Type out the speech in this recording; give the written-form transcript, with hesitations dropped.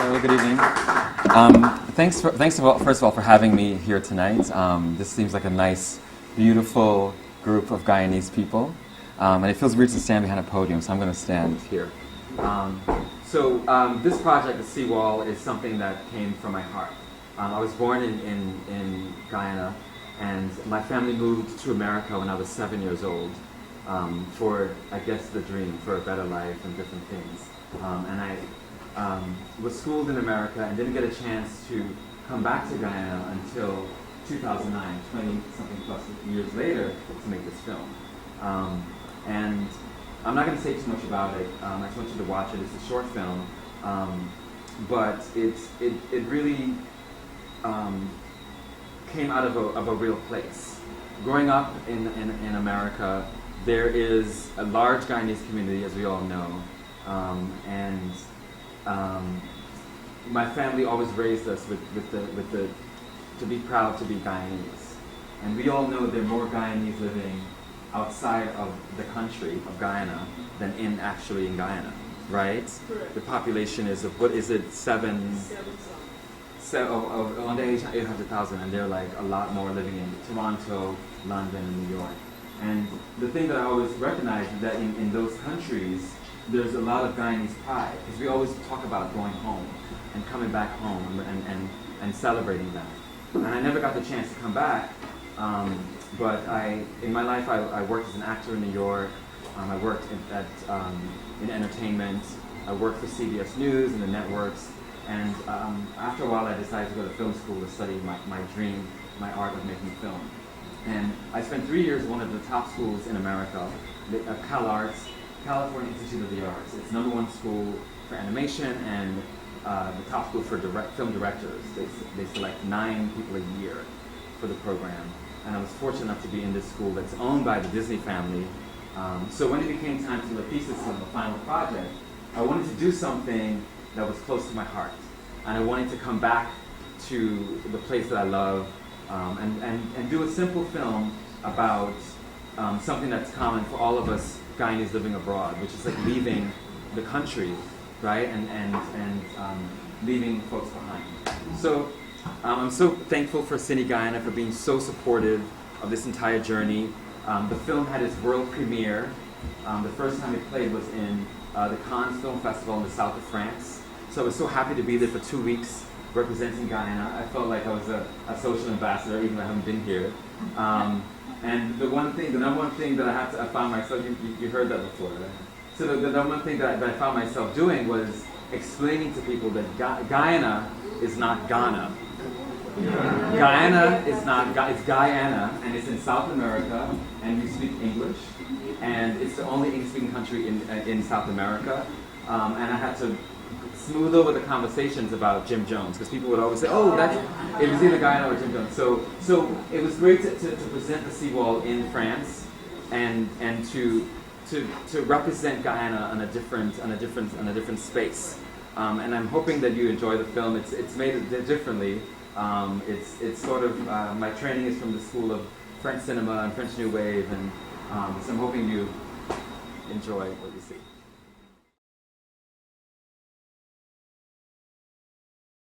Hello, good evening. Thanks first of all for having me here tonight. This seems like a nice, beautiful group of Guyanese people, and it feels weird to stand behind a podium, so I'm going to stand here. This project, the Seawall, is something that came from my heart. I was born in Guyana, and my family moved to America when I was 7 years old for, I guess, the dream for a better life and different things. And I was schooled in America and didn't get a chance to come back to Guyana until 2009, 20-something plus years later, to make this film. And I'm not going to say too much about it. I just want you to watch it. It's a short film, but it really came out of a real place. Growing up in America, there is a large Guyanese community, as we all know, and my family always raised us to be proud to be Guyanese. And we all know there are more Guyanese living outside of the country of Guyana than actually in Guyana, right? Correct. The population is of, what is it, under 800,000, and there are like a lot more living in Toronto, London, and New York. And the thing that I always recognize is that in those countries, there's a lot of Guyanese pride, because we always talk about going home and coming back home and celebrating that. And I never got the chance to come back, but in my life I worked as an actor in New York. I worked in entertainment. I worked for CBS News and the networks. And after a while I decided to go to film school to study my dream, my art of making film. And I spent 3 years at one of the top schools in America, CalArts, California Institute of the Arts. It's #1 school for animation and the top school for film directors. They select 9 people a year for the program. And I was fortunate enough to be in this school that's owned by the Disney family. So when it became time to release this on the final project, I wanted to do something that was close to my heart. And I wanted to come back to the place that I love and do a simple film about something that's common for all of us Guyanese living abroad, which is like leaving the country, right, and leaving folks behind. So I'm so thankful for Cine Guyana for being so supportive of this entire journey. The film had its world premiere. The first time it played was in the Cannes Film Festival in the south of France. So I was so happy to be there for 2 weeks representing Guyana. I felt like I was a social ambassador, even though I haven't been here. And the number one thing that I found myself, you heard that before, right? So the number one thing that I found myself doing was explaining to people that Guyana is not Ghana. Guyana is not, it's Guyana, and it's in South America, and you speak English, and it's the only English-speaking country in South America. And I had to smooth over the conversations about Jim Jones, because people would always say, oh, it was either Guyana or Jim Jones. So it was great to present the Seawall in France and to represent Guyana on a different space. And I'm hoping that you enjoy the film. It's made differently. It's sort of my training is from the School of French Cinema and French New Wave, and so I'm hoping you enjoy what you see.